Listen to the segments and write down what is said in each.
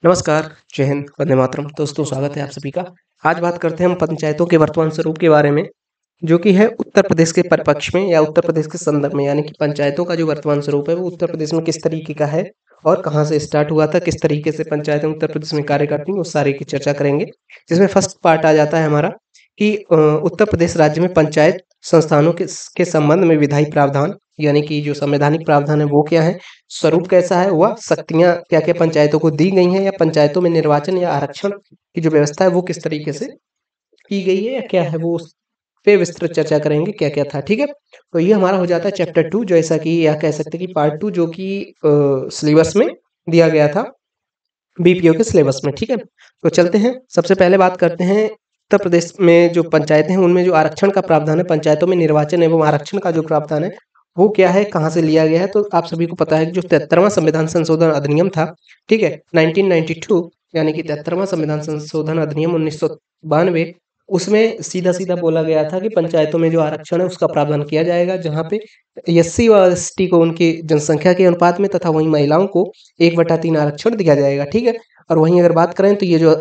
नमस्कार, जय हिंद, वंदे मातरम। दोस्तों स्वागत है आप सभी का। आज बात करते हैं हम पंचायतों के वर्तमान स्वरूप के बारे में, जो कि है उत्तर प्रदेश के परिप्रेक्ष्य में या उत्तर प्रदेश के संदर्भ में, यानी कि पंचायतों का जो वर्तमान स्वरूप है वो उत्तर प्रदेश में किस तरीके का है और कहाँ से स्टार्ट हुआ था, किस तरीके से पंचायतें उत्तर प्रदेश में कार्य करती हैं, उस सारे की चर्चा करेंगे। जिसमें फर्स्ट पार्ट आ जाता है हमारा कि उत्तर प्रदेश राज्य में पंचायत संस्थानों के संबंध में विधायी प्रावधान, यानी कि जो संवैधानिक प्रावधान है वो क्या है, स्वरूप कैसा है, वह शक्तियां क्या क्या पंचायतों को दी गई हैं, या पंचायतों में निर्वाचन या आरक्षण की जो व्यवस्था है वो किस तरीके से की गई है या क्या है, वो उस पे विस्तृत चर्चा करेंगे क्या क्या था। ठीक है, तो ये हमारा हो जाता है चैप्टर 2, जैसा कि या कह सकते हैं कि पार्ट 2, जो कि सिलेबस में दिया गया था, बीपीओ के सिलेबस में। ठीक है, तो चलते हैं। सबसे पहले बात करते हैं उत्तर प्रदेश में जो पंचायतें हैं उनमें जो आरक्षण का प्रावधान है, पंचायतों में निर्वाचन एवं आरक्षण का जो प्रावधान है वो क्या है, कहाँ से लिया गया है। तो आप सभी को पता है कि जो 73वां संविधान संशोधन अधिनियम था, ठीक है, 1992, यानी कि 73वां संविधान संशोधन अधिनियम 1992, उसमें सीधा सीधा बोला गया था कि पंचायतों में जो आरक्षण है उसका प्रावधान किया जाएगा, जहाँ पे एससी व एसटी को उनकी जनसंख्या के अनुपात में तथा वहीं महिलाओं को 1/3 आरक्षण दिया जाएगा। ठीक है, और वहीं अगर बात करें तो ये जो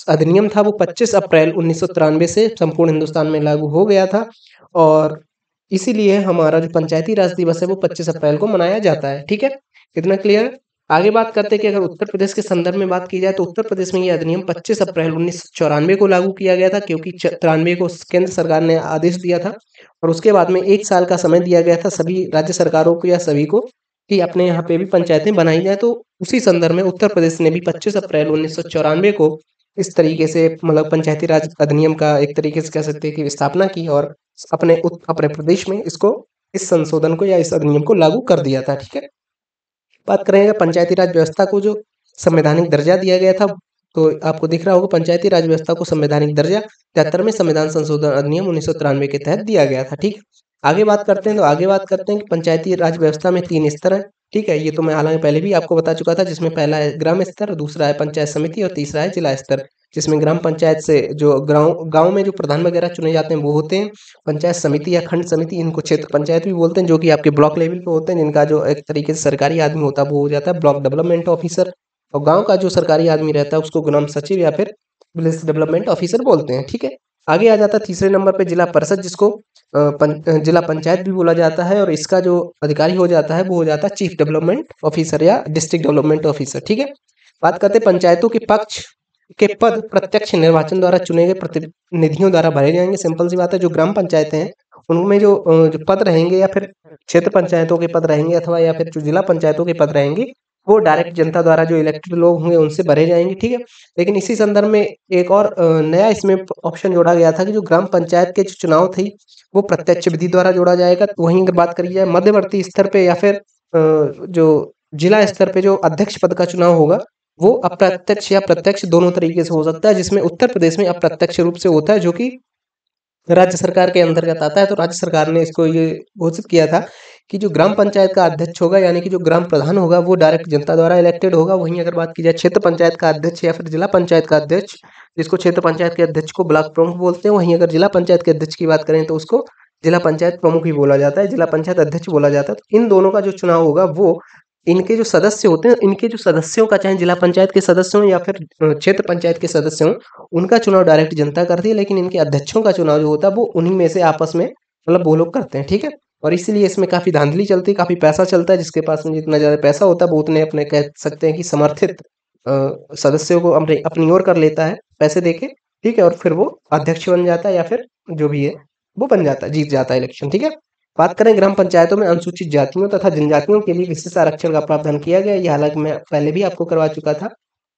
अधिनियम था वो 25 अप्रैल 1993 से संपूर्ण हिंदुस्तान में लागू हो गया था, और इसीलिए हमारा जो पंचायती राज दिवस है वो 25 अप्रैल को मनाया जाता है। ठीक है, कितना क्लियर है। आगे बात करते हैं कि अगर उत्तर प्रदेश के संदर्भ में बात की जाए तो उत्तर प्रदेश में ये अधिनियम 25 अप्रैल 1994 को लागू किया गया था, क्योंकि 93 को केंद्र सरकार ने आदेश दिया था, और उसके बाद में 1 साल का समय दिया गया था सभी राज्य सरकारों को या सभी को कि अपने यहाँ पे भी पंचायतें बनाई जाए। तो उसी संदर्भ में उत्तर प्रदेश ने भी 25 अप्रैल 1994 को इस तरीके से, मतलब पंचायती राज अधिनियम का एक तरीके से कह सकते हैं कि स्थापना की, और अपने प्रदेश में इसको, इस संशोधन को या इस अधिनियम को लागू कर दिया था। ठीक है, बात करेंगे पंचायती राज व्यवस्था को जो संवैधानिक दर्जा दिया गया था, तो आपको दिख रहा होगा पंचायती राज व्यवस्था को संवैधानिक दर्जा 73वें संविधान संशोधन अधिनियम 1993 के तहत दिया गया था। ठीक, आगे बात करते हैं। तो आगे बात करते हैं कि पंचायती राज व्यवस्था में 3 स्तर है। ठीक है, ये तो मैं हालांकि पहले भी आपको बता चुका था, जिसमें पहला है ग्राम स्तर, दूसरा है पंचायत समिति, और तीसरा है जिला स्तर। जिसमें ग्राम पंचायत से जो गांव गांव में जो प्रधान वगैरह चुने जाते हैं वो होते हैं। पंचायत समिति या खंड समिति, इनको क्षेत्र पंचायत भी बोलते हैं, जो कि आपके ब्लॉक लेवल पे होते हैं, जिनका जो एक तरीके से सरकारी आदमी होता है वो हो जाता है ब्लॉक डेवलपमेंट ऑफिसर, और गांव का जो सरकारी आदमी रहता है उसको ग्राम सचिव या फिर विलेज डेवलपमेंट ऑफिसर बोलते हैं। ठीक है, आगे आ जाता है तीसरे नंबर पे जिला परिषद, जिसको जिला पंचायत भी बोला जाता है, और इसका जो अधिकारी हो जाता है वो हो जाता है चीफ डेवलपमेंट ऑफिसर या डिस्ट्रिक्ट डेवलपमेंट ऑफिसर। ठीक है, बात करते हैं पंचायतों के पक्ष के पद प्रत्यक्ष निर्वाचन द्वारा चुने गए प्रतिनिधियों द्वारा भरे जाएंगे। सिंपल सी बात है, जो ग्राम पंचायतें हैं उनमें जो पद रहेंगे, या फिर क्षेत्र पंचायतों के पद रहेंगे, अथवा या फिर जो जिला पंचायतों के पद रहेंगे, वो डायरेक्ट जनता द्वारा जो इलेक्टेड लोग होंगे उनसे भरे जाएंगे। ठीक है, लेकिन इसी संदर्भ में एक और नया इसमें ऑप्शन जोड़ा गया था कि जो ग्राम पंचायत के जो चुनाव थी वो प्रत्यक्ष विधि द्वारा जोड़ा जाएगा। तो वहीं अगर बात करी जाए मध्यवर्ती स्तर पे या फिर जो जिला स्तर पे जो अध्यक्ष पद का चुनाव होगा वो अप्रत्यक्ष या प्रत्यक्ष दोनों तरीके से हो सकता है, जिसमें उत्तर प्रदेश में अप्रत्यक्ष रूप से होता है, जो कि राज्य सरकार के अंतर्गत आता है। तो राज्य सरकार ने इसको ये घोषित किया था कि जो ग्राम पंचायत का अध्यक्ष होगा, यानी कि जो ग्राम प्रधान होगा, वो डायरेक्ट जनता द्वारा इलेक्टेड होगा। वहीं अगर बात की जाए क्षेत्र पंचायत का अध्यक्ष या फिर जिला पंचायत का अध्यक्ष, जिसको क्षेत्र पंचायत के अध्यक्ष को ब्लॉक प्रमुख बोलते हैं, वहीं अगर जिला पंचायत के अध्यक्ष की बात करें तो उसको जिला पंचायत प्रमुख ही बोला जाता है, जिला पंचायत अध्यक्ष बोला जाता है। तो इन दोनों का जो चुनाव होगा वो, इनके जो सदस्य होते हैं, इनके जो सदस्यों का, चाहे जिला पंचायत के सदस्य हों या फिर क्षेत्र पंचायत के सदस्य हों, उनका चुनाव डायरेक्ट जनता करती है, लेकिन इनके अध्यक्षों का चुनाव जो होता है वो उन्हीं में से आपस में, मतलब वो लोग करते हैं। ठीक है, और इसीलिए इसमें काफी धांधली चलती है, काफी पैसा चलता है। जिसके पास में जितना ज्यादा पैसा होता है वो उतने अपने, कह सकते हैं कि समर्थित सदस्यों को अपने अपनी ओर कर लेता है पैसे देके। ठीक है, और फिर वो अध्यक्ष बन जाता है या फिर जो भी है वो बन जाता है, जीत जाता है इलेक्शन। ठीक है, बात करें ग्राम पंचायतों में अनुसूचित जातियों तथा जनजातियों के लिए विशेष आरक्षण का प्रावधान किया गया। ये हालांकि मैं पहले भी आपको करवा चुका था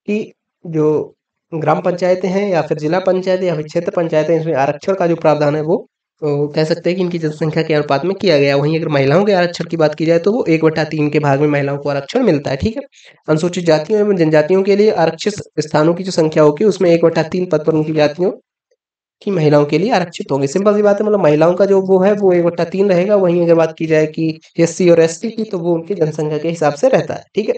कि जो ग्राम पंचायतें हैं या फिर जिला पंचायत या फिर क्षेत्र पंचायतें, इसमें आरक्षण का जो प्रावधान है वो कह सकते हैं कि इनकी जनसंख्या के अनुपात में किया गया। वहीं अगर महिलाओं के आरक्षण की बात की जाए तो वो 1/3 के भाग में महिलाओं को आरक्षण मिलता है। ठीक है, अनुसूचित जातियों एवं जनजातियों के लिए आरक्षित स्थानों की जो संख्या होगी उसमें 1/3 पद पर उनकी जातियों की महिलाओं के लिए आरक्षित होंगे। सिंपल सी बात है, मतलब महिलाओं का जो वो है वो 1/3 रहेगा। वहीं अगर बात की जाए कि एससी और एसटी की, तो वो उनकी जनसंख्या के हिसाब से रहता है। ठीक है,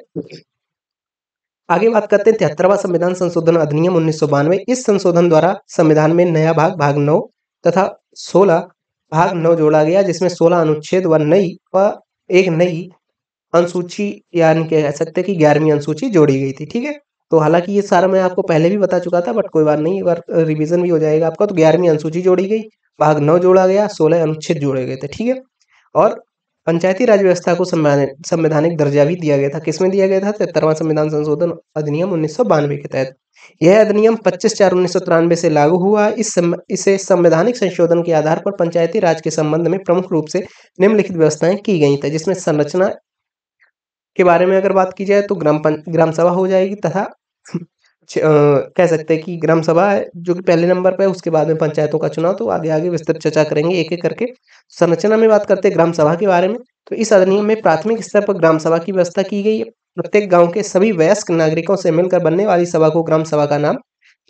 आगे बात करते हैं 73वां संविधान संशोधन अधिनियम 1992। इस संशोधन द्वारा संविधान में नया भाग 9 तथा 16 भाग 9 जोड़ा गया, जिसमें 16 अनुच्छेद व एक नई अनुसूची, यानी कह सकते हैं कि 11वीं अनुसूची जोड़ी गई थी। ठीक है, तो हालांकि ये सारा मैं आपको पहले भी बता चुका था, बट कोई बात नहीं, एक बार रिवीजन भी हो जाएगा आपका। तो 11वीं अनुसूची जोड़ी गई, भाग 9 जोड़ा गया, 16 अनुच्छेद जोड़े गए थे, ठीक है। और पंचायती राज व्यवस्था को संवैधानिक दर्जा भी दिया गया था। किसमें दिया गया था? 73वां संविधान संशोधन अधिनियम 1992 के तहत। यह अधिनियम 25/4/1993 से लागू हुआ। इसे संवैधानिक संशोधन के आधार पर पंचायती राज के संबंध में प्रमुख रूप से निम्नलिखित व्यवस्थाएं की गई थी, जिसमें संरचना के बारे में अगर बात की जाए तो ग्राम सभा हो जाएगी, तथा कह सकते हैं कि ग्राम सभा है जो कि पहले नंबर पे है, उसके बाद में पंचायतों का चुनाव। तो आगे आगे विस्तृत चर्चा करेंगे एक एक करके। संरचना में बात करते हैं ग्राम सभा के बारे में। तो इस अधिनियम में प्राथमिक स्तर पर ग्राम सभा की व्यवस्था की गई है। प्रत्येक गांव के सभी वयस्क नागरिकों से मिलकर बनने वाली सभा को ग्राम सभा का नाम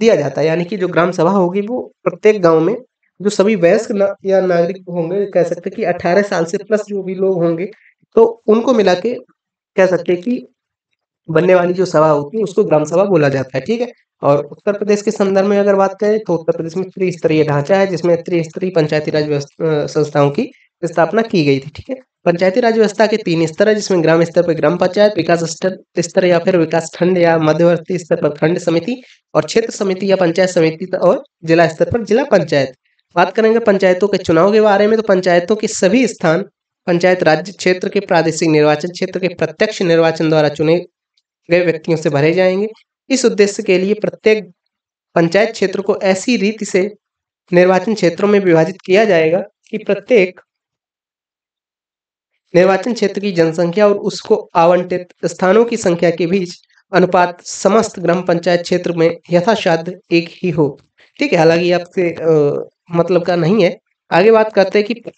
दिया जाता है। यानी कि जो ग्राम सभा होगी वो प्रत्येक गांव में जो सभी वयस्क या नागरिक होंगे, कह सकते हैं कि 18 साल से प्लस जो भी लोग होंगे, तो उनको मिला के कह सकते हैं कि बनने वाली जो सभा होती है उसको ग्राम सभा बोला जाता है, ठीक है। और उत्तर प्रदेश के संदर्भ में अगर बात करें तो उत्तर प्रदेश में त्रिस्तरीय ढांचा है, जिसमें त्रिस्तरीय पंचायती राज संस्थाओं की स्थापना की गई थी, ठीक है। पंचायती राज व्यवस्था के 3 स्तर है, जिसमें ग्राम स्तर पर ग्राम पंचायत, विकास स्तर या फिर विकास खंड या मध्यवर्ती स्तर पर खंड समिति, और क्षेत्र समिति या पंचायत समिति, और जिला स्तर पर जिला पंचायत। बात करेंगे पंचायतों के चुनाव के बारे में, तो पंचायतों के सभी स्थान पंचायत राज्य क्षेत्र के प्रादेशिक निर्वाचन क्षेत्र के प्रत्यक्ष निर्वाचन द्वारा चुने गए व्यक्तियों से भरे जाएंगे। इस उद्देश्य के लिए प्रत्येक पंचायत क्षेत्र को ऐसी रीति से निर्वाचन क्षेत्रों में विभाजित किया जाएगा कि प्रत्येक निर्वाचन क्षेत्र की जनसंख्या और उसको आवंटित स्थानों की संख्या के बीच अनुपात समस्त ग्राम पंचायत क्षेत्र में यथासाध्य एक ही हो, ठीक है। हालांकि आपके मतलब का नहीं है। आगे बात करते हैं कि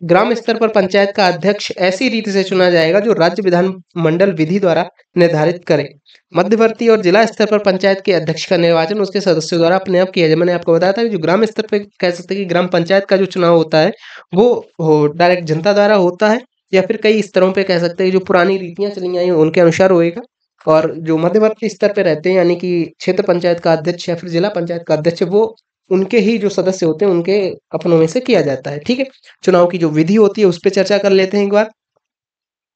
ग्राम स्तर पर पंचायत का अध्यक्ष ऐसी रीति से चुना जाएगा जो राज्य विधान मंडल विधि द्वारा निर्धारित करे। मध्यवर्ती और जिला स्तर पर पंचायत के अध्यक्ष का निर्वाचन उसके सदस्यों द्वारा अपने आप किया जाए। मैंने आपको बताया था कि जो ग्राम स्तर पर कह सकते हैं कि ग्राम पंचायत का जो चुनाव होता है वो डायरेक्ट जनता द्वारा होता है, या फिर कई स्तरों पे कह सकते हैं जो पुरानी रीतियां चली आई हैं उनके अनुसार होएगा। और जो मध्यवर्ती स्तर पे रहते हैं, यानी कि क्षेत्र पंचायत का अध्यक्ष या फिर जिला पंचायत का अध्यक्ष, वो उनके ही जो सदस्य होते हैं उनके अपनों में से किया जाता है, ठीक है। चुनाव की जो विधि होती है उस पर चर्चा कर लेते हैं एक बार।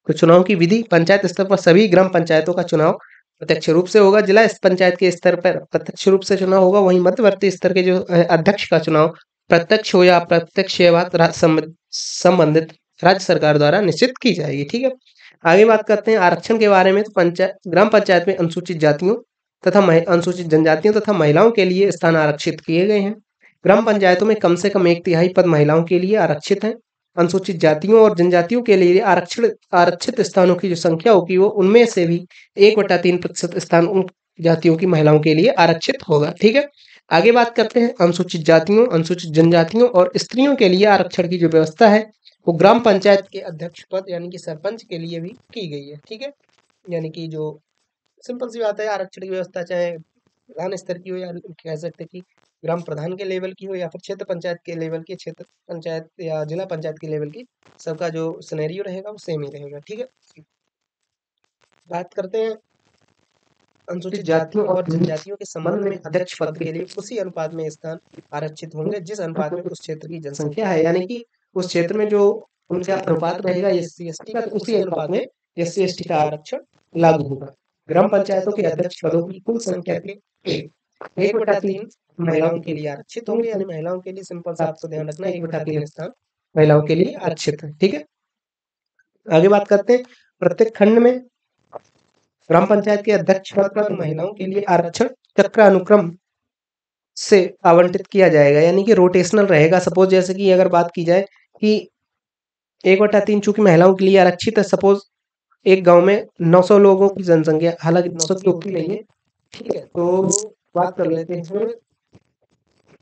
तो चुनाव की विधि, पंचायत स्तर पर सभी ग्राम पंचायतों का चुनाव प्रत्यक्ष रूप से होगा। जिला पंचायत के स्तर पर प्रत्यक्ष रूप से चुनाव होगा। वहीं मध्यवर्ती स्तर के जो अध्यक्ष का चुनाव प्रत्यक्ष हो या अप्रत्यक्ष ये बात संबंधित राज्य सरकार द्वारा निश्चित की जाएगी, ठीक है। आगे बात करते हैं आरक्षण के बारे में। तो पंचायत ग्राम पंचायत में अनुसूचित जातियों तथा अनुसूचित जनजातियों तथा महिलाओं के लिए स्थान आरक्षित किए गए हैं। ग्राम पंचायतों में कम से कम 1/3 पद महिलाओं के लिए आरक्षित हैं। अनुसूचित जातियों और जनजातियों के लिए आरक्षित स्थानों की जो संख्या होगी वो उनमें से भी 1/3% स्थान उन जातियों की महिलाओं के लिए आरक्षित होगा, ठीक है। आगे बात करते हैं अनुसूचित जातियों, अनुसूचित जनजातियों और स्त्रियों के लिए आरक्षण की जो व्यवस्था है वो ग्राम पंचायत के अध्यक्ष पद यानी कि सरपंच के लिए भी की गई है, ठीक है। यानी कि जो सिंपल सी बात है, आरक्षण की व्यवस्था चाहे प्रधान स्तर की हो या कह सकते कि ग्राम प्रधान के लेवल की हो या फिर क्षेत्र पंचायत के लेवल की, क्षेत्र पंचायत या जिला पंचायत के लेवल की, सबका जो सिनेरियो रहेगा वो सेम ही रहेगा, ठीक है। बात करते हैं अनुसूचित जातियों और जनजातियों के संबंध में अध्यक्ष पद के लिए उसी अनुपात में स्थान आरक्षित होंगे जिस अनुपात में उस क्षेत्र की जनसंख्या है। यानी कि उस क्षेत्र में जो उनका अनुपात रहेगा SC/ST का, तो उसी अनुपात में SC/ST का आरक्षण लागू होगा। ग्राम पंचायतों के अध्यक्ष पदों की कुल संख्या के 1/3 महिलाओं के लिए आरक्षित होंगे। यानी महिलाओं के लिए सिंपल सा आपको ध्यान रखना है 1/3 स्थान महिलाओं के लिए आरक्षित है, ठीक है। आगे बात करते हैं प्रत्येक खंड में ग्राम पंचायत के अध्यक्ष पद पर महिलाओं के लिए आरक्षण चक्रानुक्रम से आवंटित किया जाएगा, यानी कि रोटेशनल रहेगा। सपोज जैसे कि अगर बात की जाए कि 1/3 चूंकि महिलाओं के लिए आरक्षित है, सपोज एक गांव में 900 लोगों की जनसंख्या, हालांकि 900 की उतनी नहीं है, ठीक है। तो बात कर लेते हैं इसमें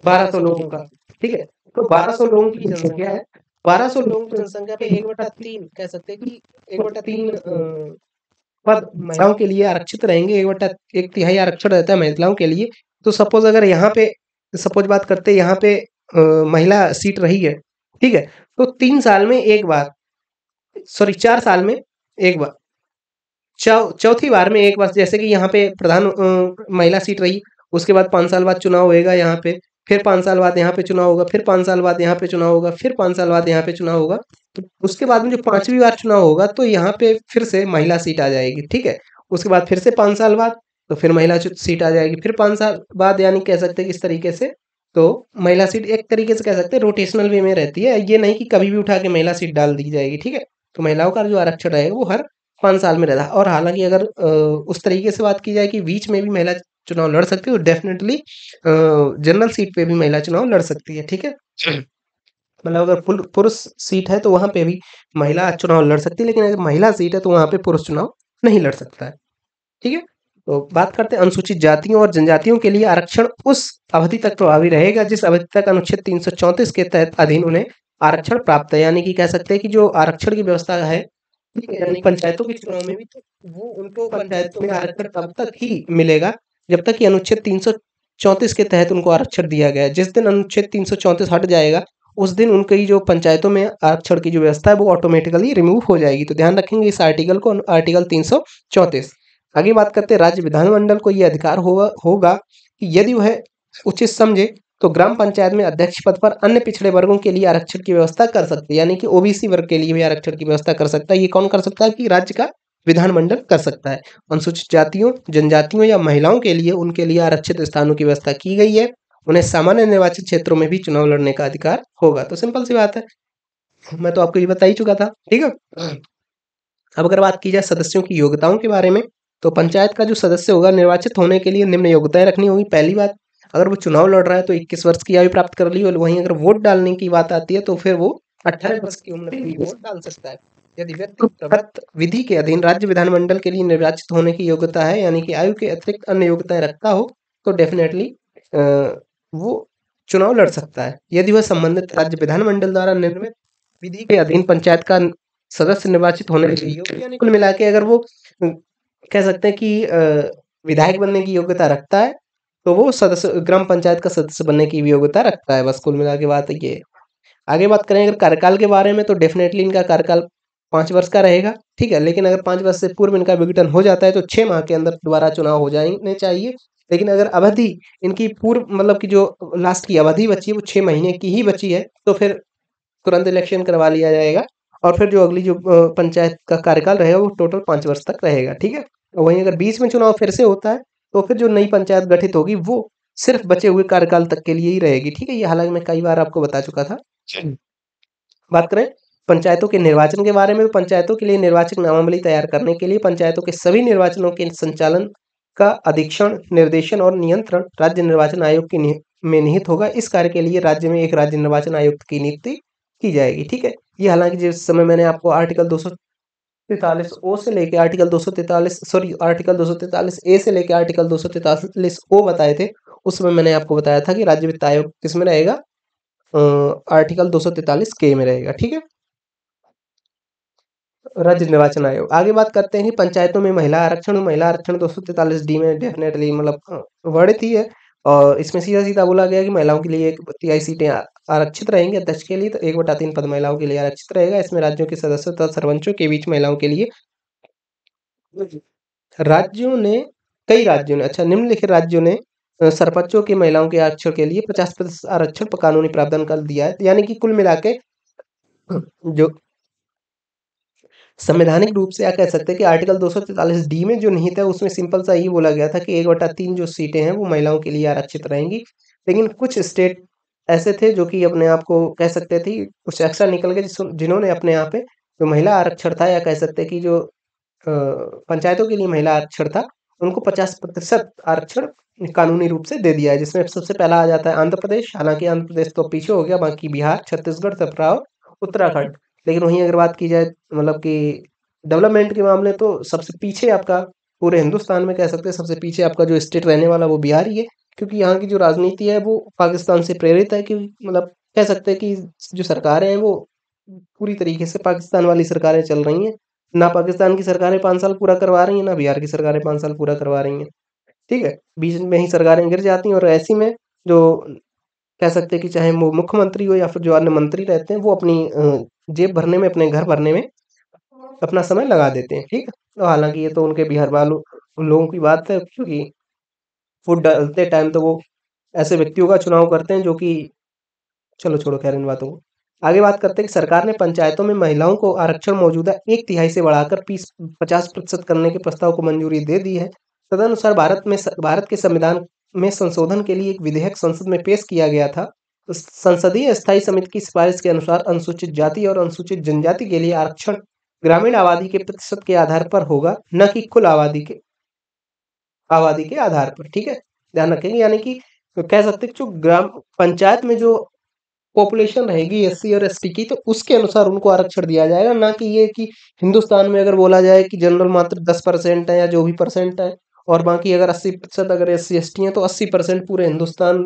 1200 लोगों का, ठीक है। तो 1200 लोगों की जनसंख्या है, 1200 लोगों की जनसंख्या पे 1/3 कह सकते हैं कि 1/3 पद महिलाओं के लिए आरक्षित रहेंगे। 1/1 आरक्षण रहता है महिलाओं के लिए। तो सपोज अगर यहाँ पे सपोज बात करते हैं यहाँ पे महिला सीट रही है, ठीक है। तो 3 साल में एक बार, सॉरी 4 साल में एक बार, चौथी बार में एक बार, जैसे कि यहाँ पे प्रधान महिला सीट रही, उसके बाद 5 साल बाद चुनाव होएगा यहाँ पे, फिर 5 साल बाद यहाँ पे चुनाव होगा, फिर 5 साल बाद यहाँ पे चुनाव होगा, फिर 5 साल बाद यहाँ पे चुनाव होगा। तो उसके बाद में जो 5वीं बार चुनाव होगा तो यहाँ पे फिर से महिला सीट आ जाएगी, ठीक है। उसके बाद फिर से 5 साल बाद तो फिर महिला सीट आ जाएगी फिर 5 साल बाद, यानी कह सकते हैं कि इस तरीके से। तो महिला सीट एक तरीके से कह सकते हैं रोटेशनल वे में रहती है, ये नहीं कि कभी भी उठा के महिला सीट डाल दी जाएगी, ठीक है। तो महिलाओं का जो आरक्षण रहेगा वो हर 5 साल में रहता है। और हालांकि अगर उस तरीके से बात की जाए कि बीच में भी महिला चुनाव लड़ सकती है, तो डेफिनेटली जनरल सीट पे भी महिला चुनाव लड़ सकती है, ठीक है। मतलब अगर पुरुष सीट है तो वहां पे भी महिला चुनाव लड़ सकती है, लेकिन अगर महिला सीट है तो वहां पे पुरुष चुनाव नहीं लड़ सकता है, ठीक है। तो बात करते हैं अनुसूचित जातियों और जनजातियों के लिए आरक्षण उस अवधि तक प्रभावी रहेगा जिस अवधि तक अनुच्छेद 334 के तहत अधीन उन्हें आरक्षण प्राप्त है। यानी कि कह सकते हैं कि जो आरक्षण की व्यवस्था है, ठीक है, यानी पंचायतों के चुनाव में भी, तो वो उनको पंचायतों में आरक्षण तब तक ही मिलेगा जब तक कि अनुच्छेद 334 के तहत उनको आरक्षण दिया गया है। जिस दिन अनुच्छेद 334 हट जाएगा उस दिन उनकी जो पंचायतों में आरक्षण की जो व्यवस्था है वो ऑटोमेटिकली रिमूव हो जाएगी। तो ध्यान रखेंगे इस आर्टिकल को, आर्टिकल 334। आगे बात करते हैं राज्य विधानमंडल को यह अधिकार होगा कि यदि वह उचित समझे तो ग्राम पंचायत में अध्यक्ष पद पर अन्य पिछड़े वर्गों के लिए आरक्षण की व्यवस्था कर सकते हैं। यानी कि ओबीसी वर्ग के लिए भी आरक्षण की व्यवस्था कर सकता है। ये कौन कर सकता है? कि राज्य का विधानमंडल कर सकता है। अनुसूचित जातियों, जनजातियों या महिलाओं के लिए उनके लिए आरक्षित स्थानों की व्यवस्था की गई है। उन्हें सामान्य निर्वाचित क्षेत्रों में भी चुनाव लड़ने का अधिकार होगा। तो सिंपल सी बात है, मैं तो आपको ये बता ही चुका था, ठीक है। अब अगर बात की जाए सदस्यों की योग्यताओं के बारे में, तो पंचायत का जो सदस्य होगा निर्वाचित होने के लिए निम्न योग्यताएं रखनी होगी। पहली बात, अगर वो चुनाव लड़ रहा है तो 21 वर्ष की आयु प्राप्त कर ली, और वहीं अगर वोट डालने की बात आती है तो फिर वो 18 वर्ष की उम्र में भी वोट डाल सकता है। यदि व्यक्ति प्रदत्त विधि के अधीन राज्य विधानमंडल के लिए निर्वाचित होने की योग्यता है, यानी कि आयु के अतिरिक्त अन्य योग्यताएं रखता हो, तो डेफिनेटली वो चुनाव लड़ सकता है। यदि वह संबंधित राज्य विधानमंडल द्वारा निर्मित विधि के अधीन पंचायत का सदस्य निर्वाचित होने के योग्य, यानी कुल मिला के अगर वो कह सकते हैं कि विधायक बनने की योग्यता रखता है, तो वो सदस्य ग्राम पंचायत का सदस्य बनने की भी योग्यता रखता है। बस कुल मिला के बात ये है। आगे बात करें अगर कार्यकाल के बारे में, तो डेफिनेटली इनका कार्यकाल 5 वर्ष का रहेगा, ठीक है। लेकिन अगर 5 वर्ष से पूर्व इनका विघटन हो जाता है तो 6 माह के अंदर दोबारा चुनाव हो जाने चाहिए। लेकिन अगर अवधि इनकी पूर्व मतलब कि जो लास्ट की अवधि बची है वो 6 महीने की ही बची है, तो फिर तुरंत इलेक्शन करवा लिया जाएगा, और फिर जो अगली जो पंचायत का कार्यकाल रहेगा वो टोटल 5 वर्ष तक रहेगा, ठीक है। वहीं अगर बीच में चुनाव फिर से होता है तो फिर जो नई पंचायत गठित होगी वो सिर्फ बचे हुए कार्यकाल तक के लिए ही रहेगी, ठीक है। ये हालांकि मैं कई बार आपको बता चुका था। बात करें पंचायतों के निर्वाचन के बारे में, तो पंचायतों के लिए निर्वाचक नामावली तैयार करने के लिए पंचायतों के सभी निर्वाचनों के संचालन का अधीक्षण, निर्देशन और नियंत्रण राज्य निर्वाचन आयोग की में निहित होगा। इस कार्य के लिए राज्य में एक राज्य निर्वाचन आयुक्त की नियुक्ति की जाएगी, ठीक है। ये हालांकि जिस समय मैंने आपको आर्टिकल 243 ओ से लेके आर्टिकल 243 सॉरी आर्टिकल 243 ए से लेके आर्टिकल 243 ओ बताए थे, उस समय मैंने आपको बताया था कि राज्य वित्त आयोग किसमें रहेगा, आर्टिकल 243 के में रहेगा, ठीक है, राज्य निर्वाचन आयोग। आगे बात करते हैं कि पंचायतों में महिला आरक्षण। महिला आरक्षण 243 डी में डेफिनेटली मतलब वर्णित ही है, और इसमें सीधा सीधा बोला गया कि महिलाओं के लिए 1/3 सीटें आरक्षित रहेंगी अध्यक्ष के लिए, तो 1/3 पद महिलाओं के लिए आरक्षित रहेगा। इसमें राज्यों के सदस्यों तथा सरपंचों के बीच महिलाओं के लिए राज्यों ने कई राज्यों ने अच्छा निम्नलिखित राज्यों ने सरपंचों की महिलाओं के आरक्षण के लिए 50% आरक्षण पर कानूनी प्रावधान कर दिया है। यानी कि कुल मिला के जो संवैधानिक रूप से या कह सकते हैं कि आर्टिकल 243 डी में जो निहित है उसमें सिंपल सा ये बोला गया था कि 1/3 जो सीटें हैं वो महिलाओं के लिए आरक्षित रहेंगी। लेकिन कुछ स्टेट ऐसे थे जो कि अपने आप को कह सकते थे कुछ एक्स्ट्रा निकल गए, जिन्होंने अपने यहाँ पे जो महिला आरक्षण था, या कह सकते हैं कि जो पंचायतों के लिए महिला आरक्षण था, उनको 50% आरक्षण कानूनी रूप से दे दिया है। जिसमें सबसे पहला आ जाता है आंध्र प्रदेश। हालांकि आंध्र प्रदेश तो पीछे हो गया, बाकी बिहार, छत्तीसगढ़, त्रिपुरा और उत्तराखंड। लेकिन वहीं अगर बात की जाए मतलब कि डेवलपमेंट के मामले, तो सबसे पीछे आपका पूरे हिंदुस्तान में कह सकते हैं सबसे पीछे आपका जो स्टेट रहने वाला वो बिहार ही है, क्योंकि यहाँ की जो राजनीति है वो पाकिस्तान से प्रेरित है। कि मतलब कह सकते हैं कि जो सरकारें हैं वो पूरी तरीके से पाकिस्तान वाली सरकारें चल रही हैं। ना पाकिस्तान की सरकारें 5 साल पूरा करवा रही हैं, ना बिहार की सरकारें 5 साल पूरा करवा रही हैं, ठीक है। बीच में ही सरकारें गिर जाती हैं, और ऐसी में जो कह सकते हैं कि चाहे वो मुख्यमंत्री हो या फिर जो अन्य मंत्री रहते हैं वो अपनी जेब भरने में, अपने घर भरने में अपना समय लगा देते हैं, ठीक है। तो हालांकि ये तो उनके बिहार वालों उन लोगों की बात है, क्योंकि वोट डालते टाइम तो वो ऐसे व्यक्तियों का चुनाव करते हैं जो कि चलो छोड़ो खैर इन बातों को। आगे बात करते हैं कि सरकार ने पंचायतों में महिलाओं को आरक्षण मौजूदा 1/3 से बढ़ाकर 50% करने के प्रस्ताव को मंजूरी दे दी है। तदनुसार भारत के संविधान में संशोधन के लिए एक विधेयक संसद में पेश किया गया था। तो संसदीय स्थायी समिति की सिफारिश के अनुसार अनुसूचित जाति और अनुसूचित जनजाति के लिए आरक्षण ग्रामीण आबादी के प्रतिशत के आधार पर होगा, न कि कुल आबादी के आधार पर। ठीक है, ध्यान रखेंगे। यानी कि तो कह सकते हैं जो ग्राम पंचायत में जो पॉपुलेशन रहेगी एससी और एसटी की, तो उसके अनुसार उनको आरक्षण दिया जाएगा, ना कि ये कि हिंदुस्तान में अगर बोला जाए कि जनरल मात्र 10% है या जो भी परसेंट है, और बाकी अगर 80% अगर एससी एसटी है तो 80% पूरे हिंदुस्तान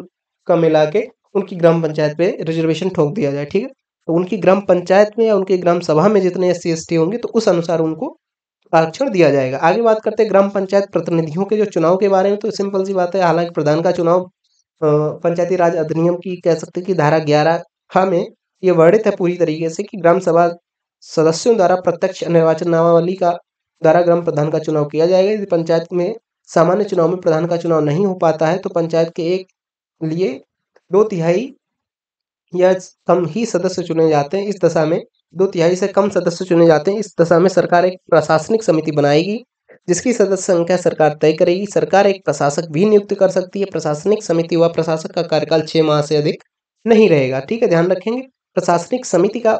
का मिला के उनकी ग्राम पंचायत पे रिजर्वेशन ठोक दिया जाए। ठीक है, तो उनकी ग्राम पंचायत में या उनकी ग्राम सभा में जितने एससी एसटी होंगे तो उस अनुसार उनको आरक्षण दिया जाएगा। आगे बात करते हैं ग्राम पंचायत प्रतिनिधियों के जो चुनाव के बारे में। तो सिंपल सी बात है, हालांकि प्रधान का चुनाव पंचायती राज अधिनियम की कह सकते हैं कि धारा 11 में ये वर्णित है पूरी तरीके से कि ग्राम सभा सदस्यों द्वारा प्रत्यक्ष निर्वाचन नामावली का द्वारा ग्राम प्रधान का चुनाव किया जाएगा। यदि पंचायत में सामान्य चुनाव में प्रधान का चुनाव नहीं हो पाता है तो पंचायत के एक लिए 2/3 या कम ही सदस्य चुने जाते हैं। इस दशा में 2/3 से कम सदस्य चुने जाते हैं। इस दशा में सरकार एक प्रशासनिक समिति बनाएगी जिसकी सदस्य संख्या सरकार तय करेगी। सरकार एक प्रशासक भी नियुक्त कर सकती है। प्रशासनिक समिति व प्रशासक का कार्यकाल 6 माह से अधिक नहीं रहेगा। ठीक है, ध्यान रखेंगे, प्रशासनिक समिति का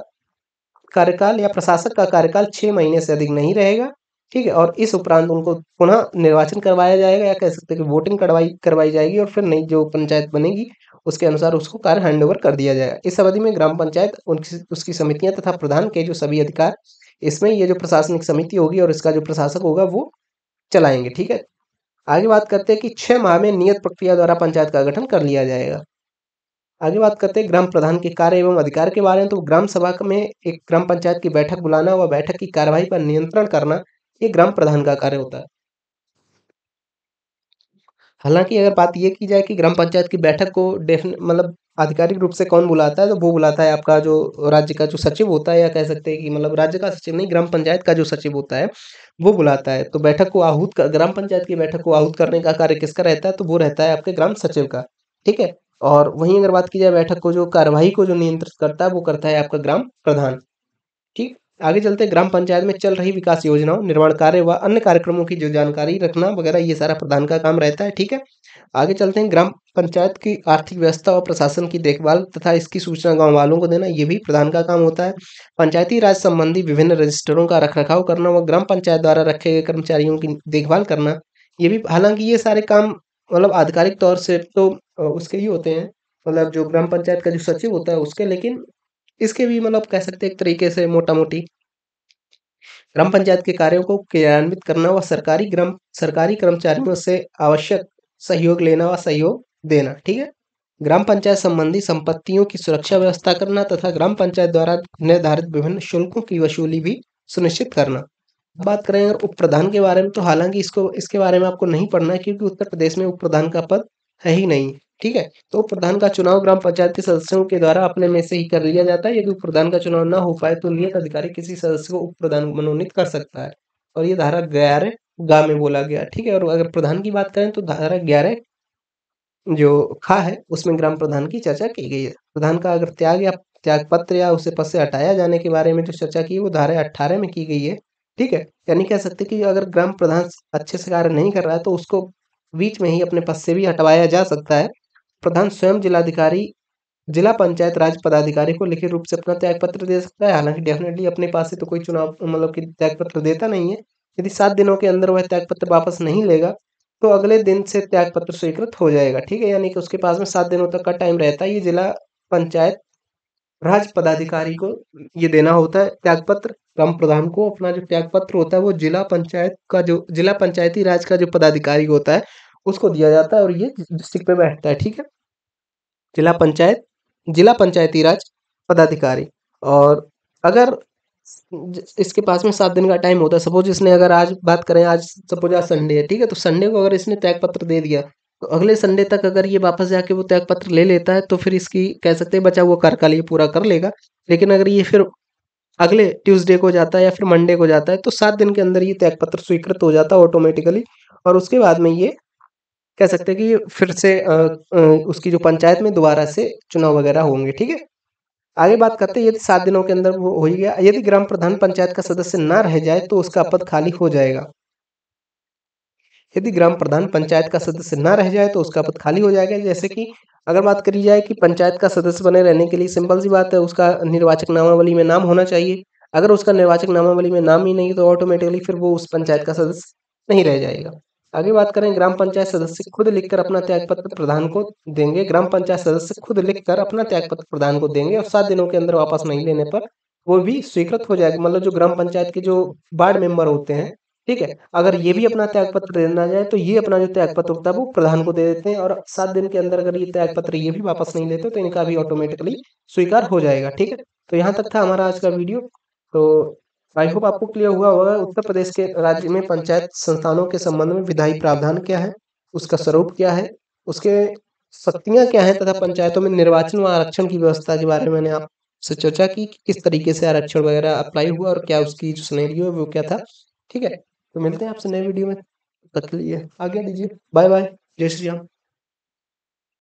कार्यकाल या प्रशासक का कार्यकाल 6 महीने से अधिक नहीं रहेगा। ठीक है, और इस उपरांत उनको पुनः निर्वाचन करवाया जाएगा, या कह सकते हैं कि वोटिंग करवाई जाएगी, और फिर नई जो पंचायत बनेगी उसके अनुसार उसको कार्य हैंडओवर कर दिया जाएगा। इस अवधि में ग्राम पंचायत उसकी समितियां तथा प्रधान के जो सभी अधिकार इसमें ये जो प्रशासनिक समिति होगी और इसका जो प्रशासक होगा वो चलाएंगे। ठीक है, आगे बात करते हैं कि 6 माह में नियत प्रक्रिया द्वारा पंचायत का गठन कर लिया जाएगा। आगे बात करते हैं ग्राम प्रधान के कार्य एवं अधिकार के बारे में। तो ग्राम सभा में एक ग्राम पंचायत की बैठक बुलाना व बैठक की कार्यवाही पर नियंत्रण करना, ये ग्राम प्रधान का कार्य होता है। हालांकि अगर बात ये की जाए कि ग्राम पंचायत की बैठक को मतलब आधिकारिक रूप से कौन बुलाता है, तो वो बुलाता है आपका जो राज्य का जो सचिव होता है, या कह सकते हैं कि मतलब राज्य का सचिव नहीं, ग्राम पंचायत का जो सचिव होता है वो बुलाता है। तो बैठक को ग्राम पंचायत की बैठक को आहूत करने का कार्य किसका रहता है, तो वो रहता है आपके ग्राम सचिव का। ठीक है, और वहीं अगर बात की जाए बैठक को जो कार्यवाही को जो नियंत्रित करता है वो करता है आपका ग्राम प्रधान। ठीक, आगे चलते हैं ग्राम पंचायत में चल रही विकास योजनाओं, निर्माण कार्य व अन्य कार्यक्रमों की जो जानकारी रखना वगैरह, ये सारा प्रधान का काम रहता है। ठीक है, आगे चलते हैं ग्राम पंचायत की आर्थिक व्यवस्था और प्रशासन की देखभाल तथा इसकी सूचना गांव वालों को देना, ये भी प्रधान का काम होता है। पंचायती राज संबंधी विभिन्न रजिस्टरों का रखरखाव करना व ग्राम पंचायत द्वारा रखे गए कर्मचारियों की देखभाल करना, ये भी, हालांकि ये सारे काम मतलब आधिकारिक तौर से तो उसके ही होते हैं, मतलब जो ग्राम पंचायत का जो सचिव होता है उसके, लेकिन इसके भी मतलब कह सकते हैं एक तरीके से मोटा मोटी ग्राम पंचायत के कार्यों को क्रियान्वित करना व सरकारी कर्मचारियों से आवश्यक सहयोग लेना व सहयोग देना। ठीक है, ग्राम पंचायत संबंधी संपत्तियों की सुरक्षा व्यवस्था करना तथा ग्राम पंचायत द्वारा निर्धारित विभिन्न शुल्कों की वसूली भी सुनिश्चित करना। बात करें अगर उप प्रधान के बारे में, तो हालांकि इसके बारे में आपको नहीं पढ़ना है क्योंकि उत्तर प्रदेश में उप प्रधान का पद है ही नहीं। ठीक है, तो उप प्रधान का चुनाव ग्राम पंचायत के सदस्यों के द्वारा अपने में से ही कर लिया जाता है। यदि उप प्रधान का चुनाव ना हो पाए तो नियत अधिकारी किसी सदस्य को उप प्रधान मनोनीत कर सकता है, और ये धारा 11 में बोला गया। ठीक है, और अगर प्रधान की बात करें तो धारा 11 जो है उसमें ग्राम प्रधान की चर्चा की गई है। प्रधान का अगर त्याग पत्र या उसे पद से हटाया जाने के बारे में जो चर्चा की है वो धारा 18 में की गई है। ठीक है, यानी कह सकते हैं कि अगर ग्राम प्रधान अच्छे से कार्य नहीं कर रहा है तो उसको बीच में ही अपने पद से भी हटवाया जा सकता है। प्रधान स्वयं जिला पंचायत राज पदाधिकारी को लिखित रूप से अपना त्याग पत्र दे सकता है। हालांकि डेफिनेटली अपने पास से तो कोई चुनाव मतलब कि त्याग पत्र देता नहीं है। यदि 7 दिनों के अंदर वह त्याग पत्र वापस नहीं लेगा तो अगले दिन से त्याग पत्र स्वीकृत हो जाएगा। ठीक है, यानी कि उसके पास में 7 दिनों तक का टाइम रहता है। ये जिला पंचायत राज पदाधिकारी को ये देना होता है त्याग पत्र। ग्राम प्रधान को अपना जो त्याग पत्र होता है वो जिला पंचायती राज का जो पदाधिकारी होता है उसको दिया जाता है, और ये डिस्ट्रिक्ट पे बैठता है। ठीक है, जिला पंचायती राज पदाधिकारी। और अगर इसके पास में 7 दिन का टाइम होता है, सपोज इसने अगर आज बात करें, आज सपोज आज संडे है, ठीक है, तो संडे को अगर इसने त्याग पत्र दे दिया तो अगले संडे तक अगर ये वापस जाके वो त्याग पत्र ले लेता है तो फिर इसकी कह सकते हैं बचा हुआ कार्यकाल ये पूरा कर लेगा। लेकिन अगर ये फिर अगले ट्यूसडे को जाता है या फिर मंडे को जाता है तो 7 दिन के अंदर ये त्याग पत्र स्वीकृत हो जाता है ऑटोमेटिकली, और उसके बाद में ये कह सकते हैं कि ये फिर से उसकी जो पंचायत में दोबारा से चुनाव वगैरह होंगे। ठीक है, आगे बात करते हैं, यदि 7 दिनों के अंदर वो हो ही गया, यदि ग्राम प्रधान पंचायत का सदस्य ना रह जाए तो उसका पद खाली हो जाएगा। यदि ग्राम प्रधान पंचायत का सदस्य ना रह जाए तो उसका पद खाली हो जाएगा। जैसे कि अगर बात करी जाए कि पंचायत का सदस्य बने रहने के लिए सिंपल सी बात है, उसका निर्वाचक नामावली में नाम होना चाहिए। अगर उसका निर्वाचक नामावली में नाम ही नहीं तो ऑटोमेटिकली फिर वो उस पंचायत का सदस्य नहीं रह जाएगा। आगे बात करें, ग्राम पंचायत सदस्य खुद लिखकर अपना त्यागपत्र प्रधान को देंगे। ग्राम पंचायत सदस्य खुद लिखकर अपना त्यागपत्र प्रधान को देंगे और 7 दिनों के अंदर वापस नहीं देने पर वो भी स्वीकृत हो जाएगा। मतलब जो ग्राम पंचायत के जो वार्ड मेंबर होते हैं, ठीक है, अगर ये भी अपना त्यागपत्र देना जाए तो ये अपना जो त्यागपत्र होता है वो प्रधान को दे देते हैं और 7 दिन के अंदर अगर ये त्यागपत्र ये भी वापस नहीं देते तो इनका भी ऑटोमेटिकली स्वीकार हो जाएगा। ठीक है, तो यहाँ तक था हमारा आज का वीडियो। तो आई होप आपको क्लियर हुआ होगा उत्तर प्रदेश के राज्य में पंचायत संस्थानों के संबंध में विधायी प्रावधान क्या है, उसका स्वरूप क्या है, उसके शक्तियां क्या हैं तथा पंचायतों में निर्वाचन व आरक्षण की व्यवस्था के बारे में मैंने आपसे चर्चा की कि किस तरीके से आरक्षण वगैरह अप्लाई हुआ और क्या उसकी जो सिनेरियो है वो क्या था। ठीक है, तो मिलते हैं आपसे नए वीडियो में, तब तक के लिए आज्ञा दीजिए। बाय बाय, जय श्री राम।